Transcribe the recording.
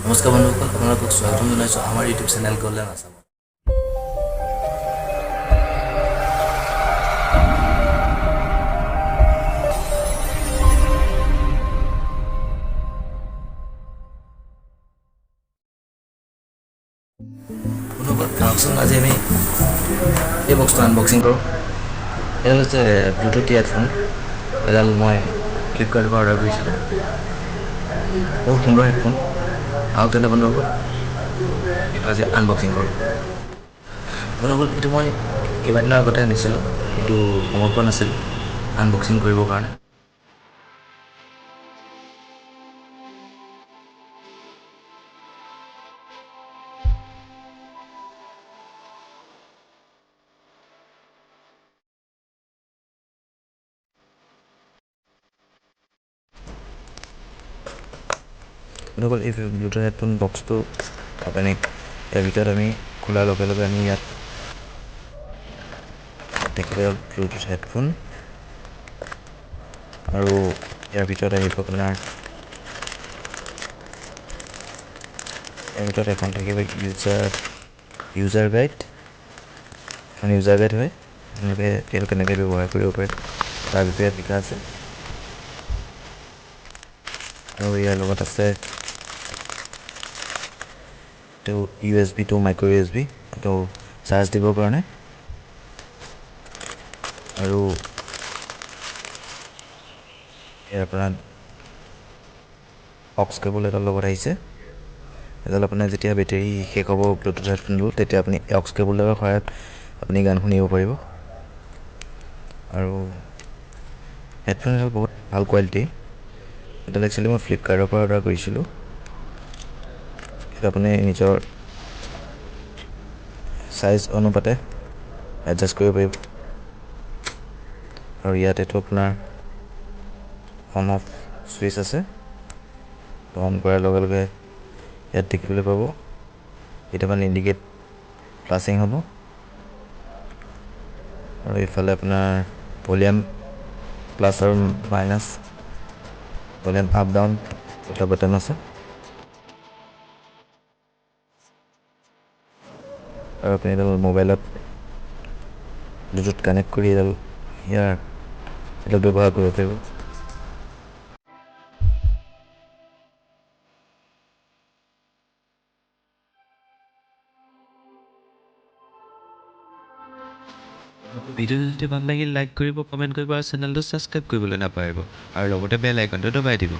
নমস্কাৰ বন্ধুসকল, আপোনালোকক স্বাগতম জনাইছোঁ আমাৰ ইউটিউব চেনেল গল্ডেন আছাম। বন্ধুসকল আহকচোন, আজি আমি এই বক্সটো আনবক্সিং কৰোঁ। এডাল হৈছে ব্লুটুথ ইয়েৰফোন। এডাল মই ফ্লিপকাৰ্টৰ পৰা অৰ্ডাৰ কৰিছিলোঁ। বহুত সুন্দৰ হেডফোন। আহক তেন্তে বন্ধুসকল এইটো আজি আনবক্সিং কৰোঁ। বন্ধুসকল এইটো মই কেইবাদিনৰ আগতে আনিছিলোঁ, কিন্তু সময় পোৱা নাছিল আনবক্সিং কৰিবৰ কাৰণে। বন্ধুসকল এই ব্লুটুথ হেডফোন বক্সটো আপুনি ইয়াৰ ভিতৰত আমি খোলাৰ লগে লগে আমি ইয়াত দেখিলে ব্লুটুথ হেডফোন আৰু ইয়াৰ ভিতৰত আহিব আপোনাৰ এখন থাকিব ইউজাৰ গাইড হয়। এনেকৈ তেল কেনেকৈ ব্যৱহাৰ কৰিব পাৰে তাৰ বিষয়ে লিখা আছে। আৰু ইয়াৰ লগত আছে তো USB to micro USB তো চাৰ্জ দিবৰ কাৰণে, আৰু ইয়াৰ পৰা অক্স কেবল এডাল লগত আহিছে। এডাল আপোনাৰ যেতিয়া বেটেৰী শেষ হ'ব ব্লুটুথ হেডফোনটো, তেতিয়া আপুনি অক্স কেবলডালৰ সহায়ত আপুনি গান শুনিব পাৰিব। আৰু হেডফোন এডাল বহুত ভাল কোৱালিটি। এডাল একচুৱেলি মই ফ্লিপকাৰ্টৰ পৰা অৰ্ডাৰ কৰিছিলোঁ। আপুনি নিজৰ চাইজ অনুপাতে এডজাষ্ট কৰিব পাৰিব। আৰু ইয়াত এইটো আপোনাৰ অন অফ ছুইচ আছে। অন কৰাৰ লগে লগে ইয়াত দেখিবলৈ পাব কেইটামান ইণ্ডিকেট ফ্লাছিং হ'ব। আৰু এইফালে আপোনাৰ ভলিউম প্লাছ আৰু মাইনাছ, ভলিউম আপ ডাউন দুটা বাটন আছে। আৰু আপুনি এডাল মোবাইলত ব্লুটুথ কানেক্ট কৰি এডাল ব্যৱহাৰ কৰিব পাৰিব। ভিডিঅ'টো যদি ভাল লাগিল লাইক কৰিব, কমেণ্ট কৰিব আৰু চেনেলটো ছাবস্ক্ৰাইব কৰিবলৈ নাপাহৰিব, আৰু লগতে বেল আইকনটো দবাই দিব।